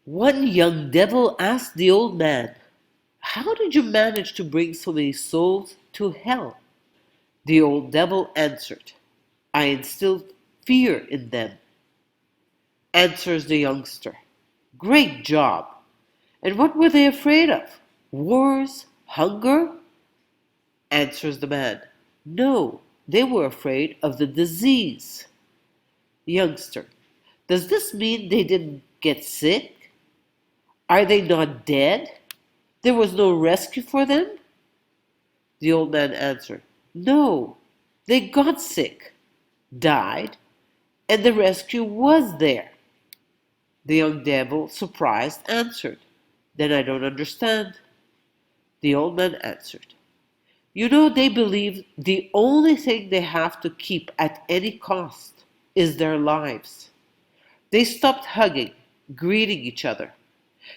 One young devil asked the old man, "How did you manage to bring so many souls to hell?" The old devil answered, "I instilled fear in them." Answers the youngster, "Great job! And what were they afraid of? Wars? Hunger?" Answers the man, "No, they were afraid of the disease." Youngster, "Does this mean they didn't get sick? Are they not dead? There was no rescue for them?" The old man answered, "No, they got sick, died, and the rescue was there." The young devil, surprised, answered, "Then I don't understand." The old man answered, "You know, they believe the only thing they have to keep at any cost is their lives. They stopped hugging, greeting each other.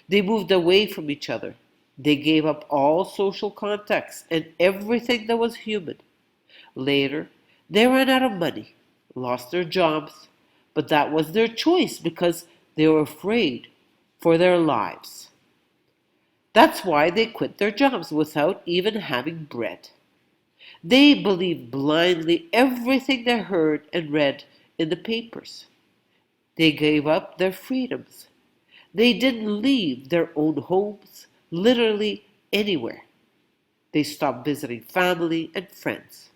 They moved away from each other. They gave up all social contacts and everything that was human. Later, they ran out of money, lost their jobs, but that was their choice because they were afraid for their lives. That's why they quit their jobs without even having bread. They believed blindly everything they heard and read in the papers. They gave up their freedoms. They didn't leave their own homes, literally anywhere. They stopped visiting family and friends.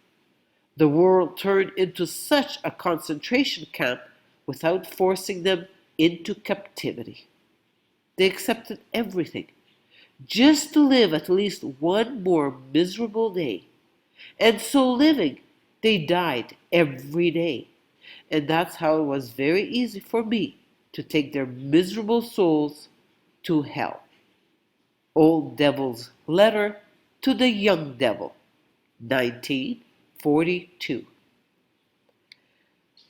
The world turned into such a concentration camp without forcing them into captivity. They accepted everything, just to live at least one more miserable day. And so living, they died every day. And that's how it was very easy for me to take their miserable souls to hell. Old Devil's Letter to the Young Devil, 1942.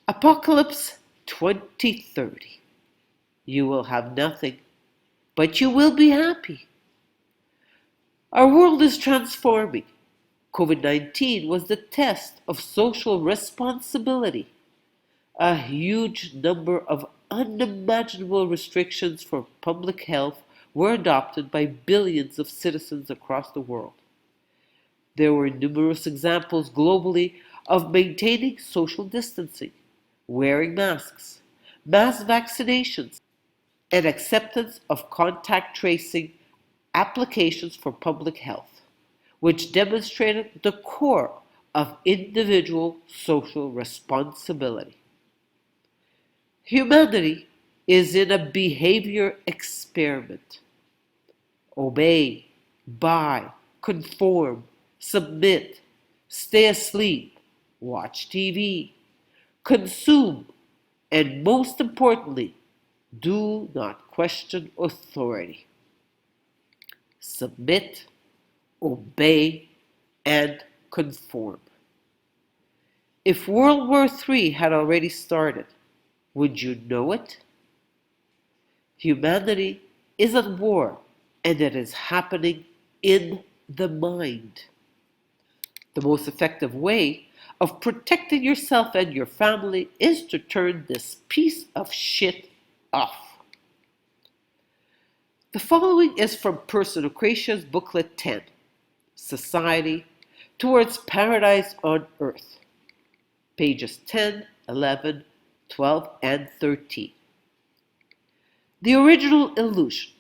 Apocalypse 2030. You will have nothing, but you will be happy. Our world is transforming. COVID-19 was the test of social responsibility. A huge number of unimaginable restrictions for public health were adopted by billions of citizens across the world. There were numerous examples globally of maintaining social distancing, wearing masks, mass vaccinations, and acceptance of contact tracing applications for public health, which demonstrated the core of individual social responsibility. Humanity is in a behavior experiment. Obey, buy, conform, submit, stay asleep, watch TV, consume, and most importantly, do not question authority. Submit, obey, and conform. If World War III had already started, would you know it? Humanity is at war, and it is happening in the mind. The most effective way of protecting yourself and your family is to turn this piece of shit off. The following is from Personocratia's booklet 10, Society Towards Paradise on Earth, pages 10, 11, 12, and 13. The original illusion.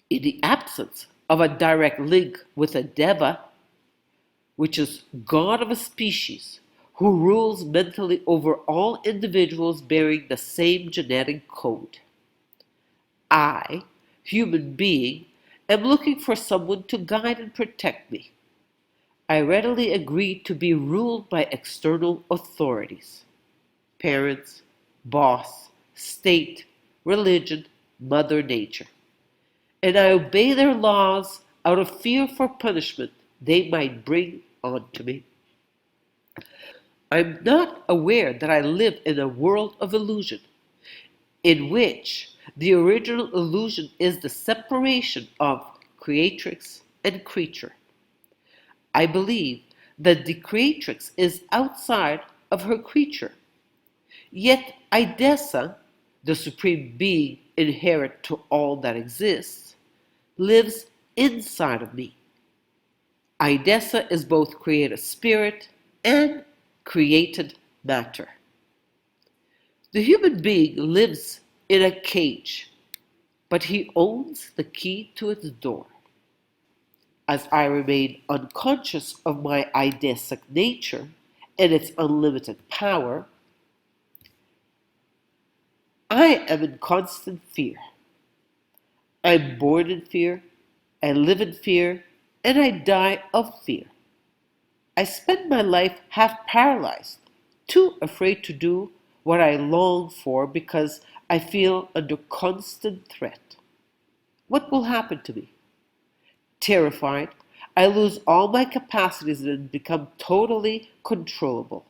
In the absence of a direct link with a deva, which is god of a species, who rules mentally over all individuals bearing the same genetic code. I, human being, am looking for someone to guide and protect me. I readily agree to be ruled by external authorities. Parents, boss, state, religion, Mother Nature. And I obey their laws out of fear for punishment they might bring onto me. I'm not aware that I live in a world of illusion, in which the original illusion is the separation of creatrix and creature. I believe that the creatrix is outside of her creature. Yet Idessa, the supreme being inherent to all that exists, lives inside of me. Idessa is both created spirit and created matter. The human being lives in a cage, but he owns the key to its door. As I remain unconscious of my Idessic nature and its unlimited power, I am in constant fear. I am born in fear, I live in fear, and I die of fear. I spend my life half paralyzed, too afraid to do what I long for because I feel under constant threat. What will happen to me? Terrified, I lose all my capacities and become totally controllable.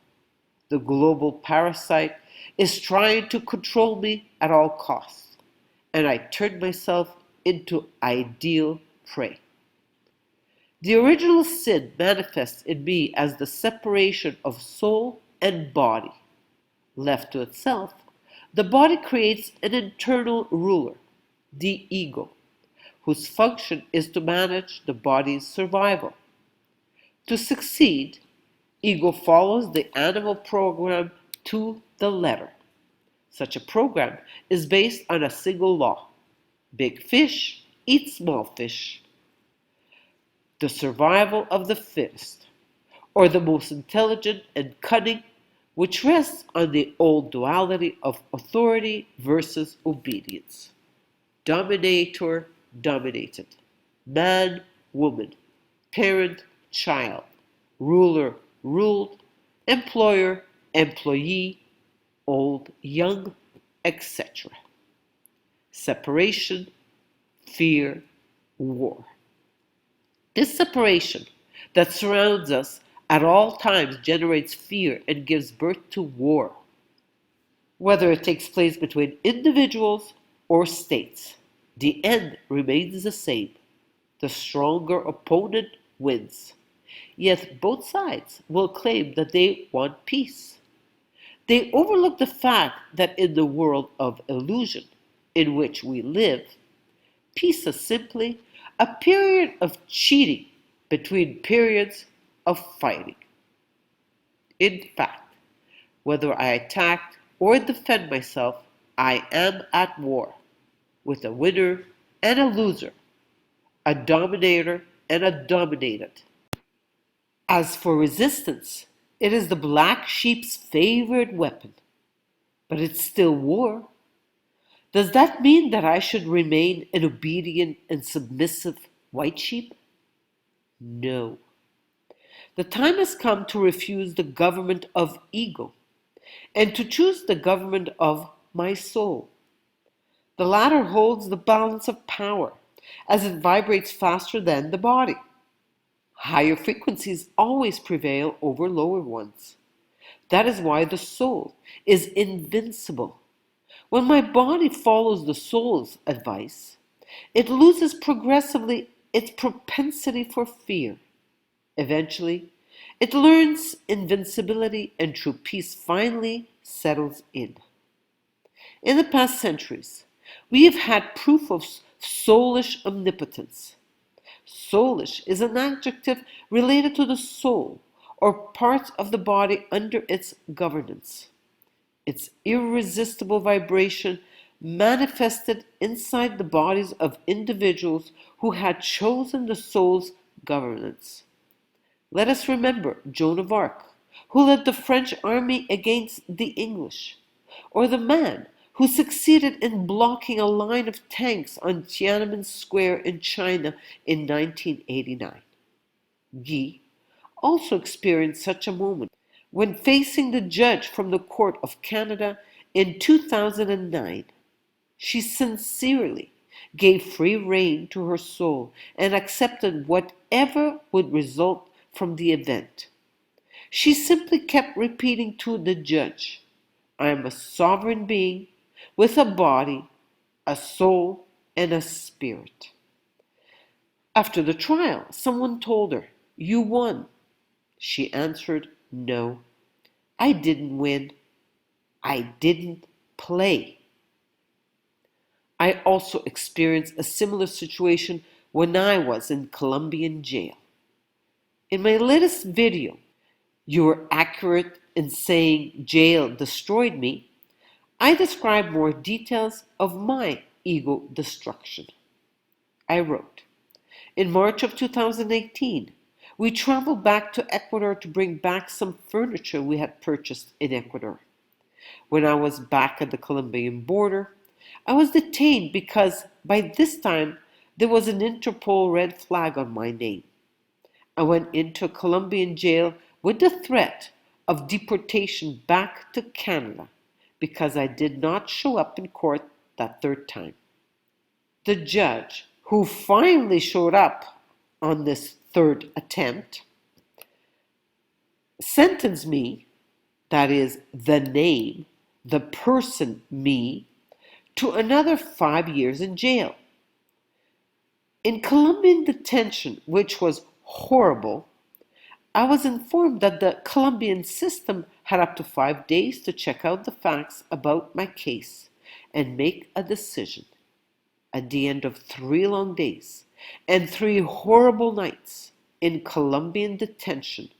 The global parasite is trying to control me at all costs, and I turn myself into ideal prey. The original sin manifests in me as the separation of soul and body. Left to itself, the body creates an internal ruler, the ego, whose function is to manage the body's survival. To succeed, ego follows the animal program to the letter. Such a program is based on a single law: big fish eat small fish. The survival of the fittest, or the most intelligent and cunning, which rests on the old duality of authority versus obedience. Dominator, dominated. Man, woman. Parent, child. Ruler, ruled. Employer, employee. Old, young, etc. Separation, fear, war. This separation that surrounds us at all times generates fear and gives birth to war, whether it takes place between individuals or states. The end remains the same. The stronger opponent wins. Yet both sides will claim that they want peace. They overlook the fact that in the world of illusion in which we live, peace is simply a period of cheating between periods of fighting. In fact, whether I attack or defend myself, I am at war with a winner and a loser, a dominator and a dominated. As for resistance, it is the black sheep's favorite weapon, but it's still war. Does that mean that I should remain an obedient and submissive white sheep? No. The time has come to refuse the government of ego and to choose the government of my soul. The latter holds the balance of power as it vibrates faster than the body. Higher frequencies always prevail over lower ones. That is why the soul is invincible. When my body follows the soul's advice, it loses progressively its propensity for fear. Eventually, it learns invincibility and true peace finally settles in. In the past centuries, we have had proof of soulish omnipotence. Soulish is an adjective related to the soul or parts of the body under its governance. Its irresistible vibration manifested inside the bodies of individuals who had chosen the soul's governance. Let us remember Joan of Arc, who led the French army against the English, or the man who succeeded in blocking a line of tanks on Tienanmen Square in China in 1989. Guy also experienced such a moment when facing the judge from the Court of Canada in 2009. She sincerely gave free rein to her soul and accepted whatever would result from the event. She simply kept repeating to the judge, I am a sovereign being with a body, a soul, and a spirit. After the trial, someone told her, you won. She answered, no, I didn't win. I didn't play. I also experienced a similar situation when I was in Colombian jail. In my latest video, you were accurate in saying jail destroyed me. I describe more details of my ego destruction. I wrote, in March of 2018, we traveled back to Ecuador to bring back some furniture we had purchased in Ecuador. When I was back at the Colombian border, I was detained because by this time there was an Interpol red flag on my name. I went into a Colombian jail with the threat of deportation back to Canada because I did not show up in court that third time. The judge, who finally showed up on this third attempt, sentenced me, that is, the name, the person, me, to another 5 years in jail. In Colombian detention, which was horrible, I was informed that the Colombian system had up to 5 days to check out the facts about my case and make a decision. At the end of 3 long days and 3 horrible nights in Colombian detention,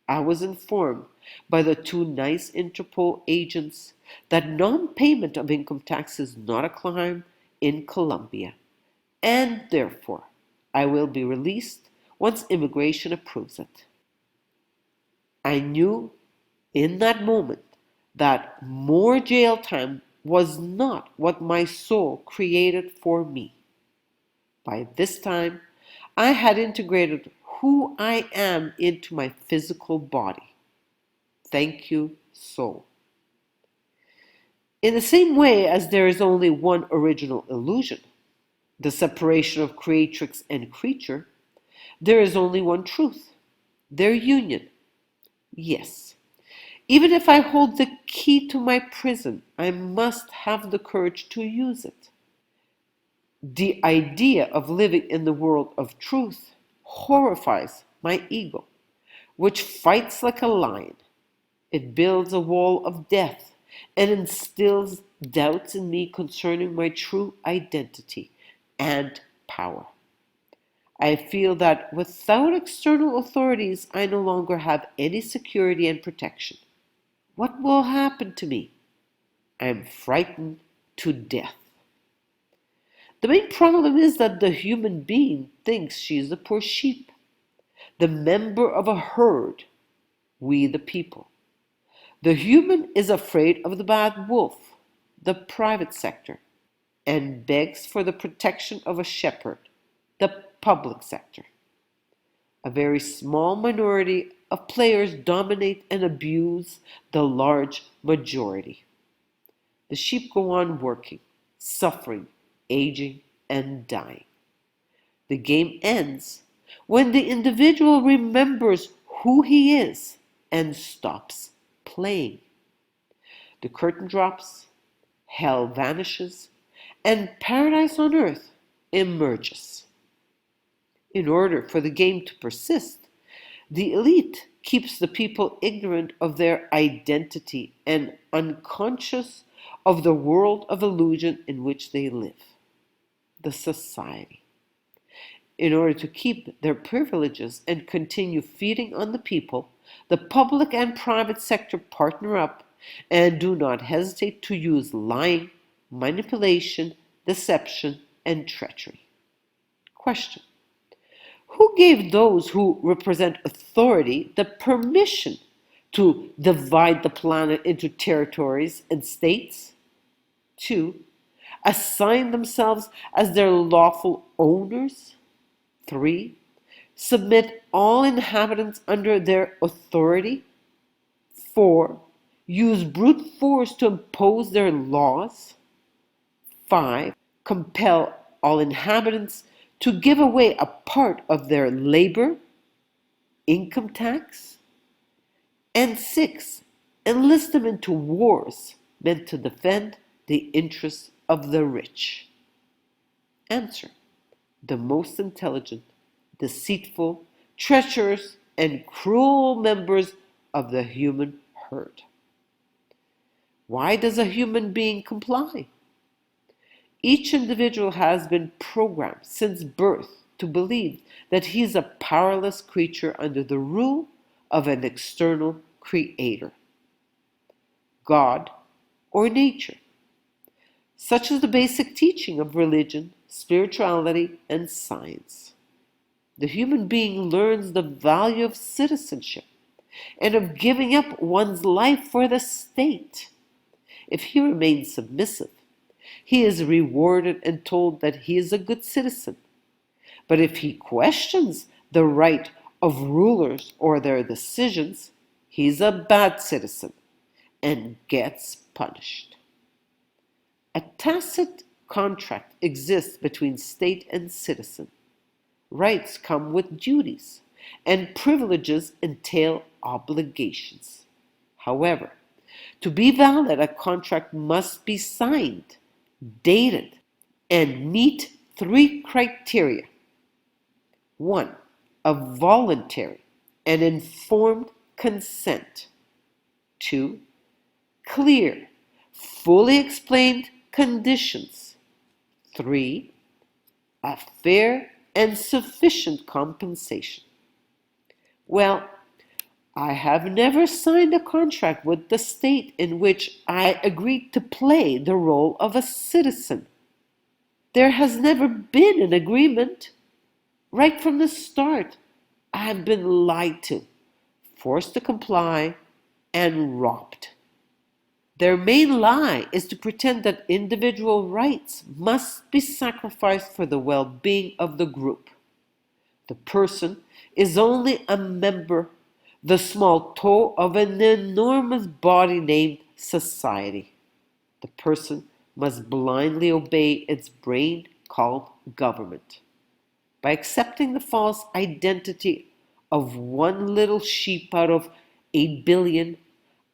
I was informed by the 2 nice Interpol agents that non-payment of income tax is not a crime in Colombia, and therefore I will be released once immigration approves it. I knew in that moment that more jail time was not what my soul created for me. By this time, I had integrated who I am into my physical body. Thank you, soul. In the same way as there is only one original illusion, the separation of creatrix and creature, there is only one truth, their union. Yes, even if I hold the key to my prison, I must have the courage to use it. The idea of living in the world of truth horrifies my ego, which fights like a lion. It builds a wall of death and instills doubts in me concerning my true identity and power. I feel that without external authorities, I no longer have any security and protection. What will happen to me? I am frightened to death. The main problem is that the human being thinks she is the poor sheep, the member of a herd, we the people. The human is afraid of the bad wolf, the private sector, and begs for the protection of a shepherd, the public sector. A very small minority of players dominate and abuse the large majority. The sheep go on working, suffering, aging, and dying. The game ends when the individual remembers who he is and stops playing. The curtain drops, hell vanishes, and paradise on earth emerges. In order for the game to persist, the elite keeps the people ignorant of their identity and unconscious of the world of illusion in which they live, the society. In order to keep their privileges and continue feeding on the people, the public and private sector partner up and do not hesitate to use lying, manipulation, deception, and treachery. Question: who gave those who represent authority the permission to divide the planet into territories and states? 2. Assign themselves as their lawful owners? 3. Submit all inhabitants under their authority? 4. Use brute force to impose their laws? 5. Compel all inhabitants to give away a part of their labor, income tax? And 6. Enlist them into wars meant to defend the interests of the rich? Answer: the most intelligent, deceitful, treacherous, and cruel members of the human herd. Why does a human being comply? Each individual has been programmed since birth to believe that he is a powerless creature under the rule of an external creator, God or nature. Such is the basic teaching of religion, spirituality, and science. The human being learns the value of citizenship and of giving up one's life for the state. If he remains submissive, he is rewarded and told that he is a good citizen. But if he questions the right of rulers or their decisions, he is a bad citizen and gets punished. A tacit contract exists between state and citizen. Rights come with duties, and privileges entail obligations. However, to be valid, a contract must be signed, dated, and meet three criteria. 1. A voluntary and informed consent. 2. Clear, fully explained conditions. 3. A fair and sufficient compensation. Well, I have never signed a contract with the state in which I agreed to play the role of a citizen. There has never been an agreement. Right from the start, I have been lied to, forced to comply, and robbed. Their main lie is to pretend that individual rights must be sacrificed for the well-being of the group. The person is only a member, the small toe of an enormous body named society. The person must blindly obey its brain called government. By accepting the false identity of one little sheep out of 8 billion,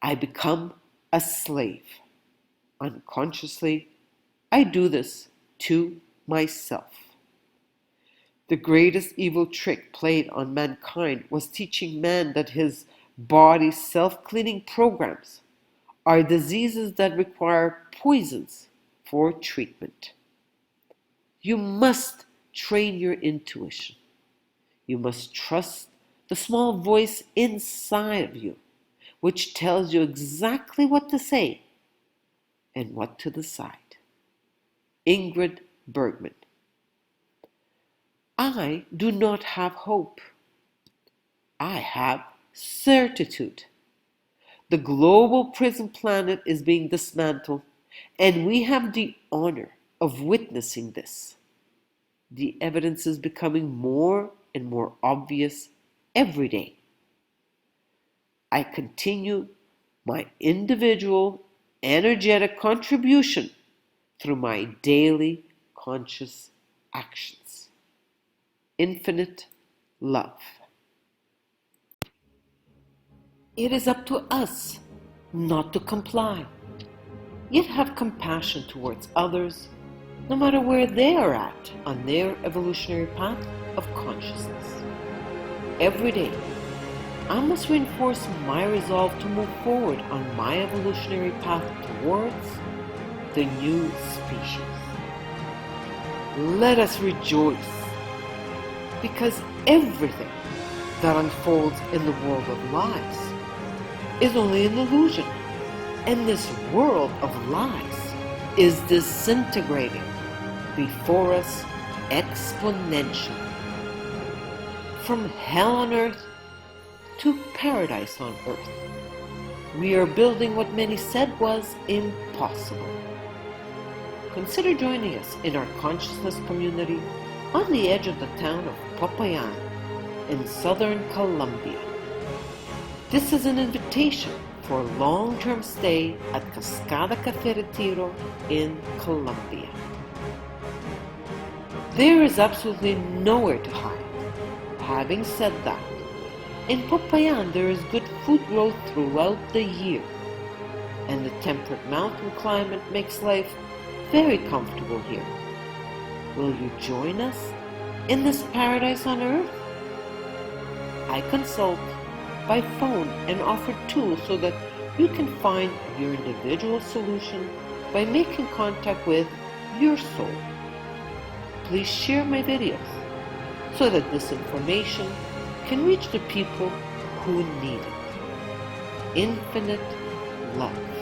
I become a slave. Unconsciously, I do this to myself. The greatest evil trick played on mankind was teaching man that his body's self-cleaning programs are diseases that require poisons for treatment. You must train your intuition. You must trust the small voice inside of you, which tells you exactly what to say and what to decide. Ingrid Bergman. I do not have hope. I have certitude. The global prison planet is being dismantled, and we have the honor of witnessing this. The evidence is becoming more and more obvious every day. I continue my individual, energetic contribution through my daily conscious actions. Infinite love. It is up to us not to comply, yet have compassion towards others, no matter where they are at on their evolutionary path of consciousness. Every day, I must reinforce my resolve to move forward on my evolutionary path towards the new species. Let us rejoice, because everything that unfolds in the world of lies is only an illusion, and this world of lies is disintegrating before us exponentially. From hell on earth to paradise on earth, we are building what many said was impossible. Consider joining us in our consciousness community on the edge of the town of Popayan in southern Colombia. This is an invitation for a long-term stay at Cascada Café Retiro in Colombia. There is absolutely nowhere to hide. Having said that, in Popayan there is good food growth throughout the year, and the temperate mountain climate makes life very comfortable here. Will you join us in this paradise on earth? I consult by phone and offer tools so that you can find your individual solution by making contact with your soul. Please share my videos so that this information can reach the people who need it. Infinite love.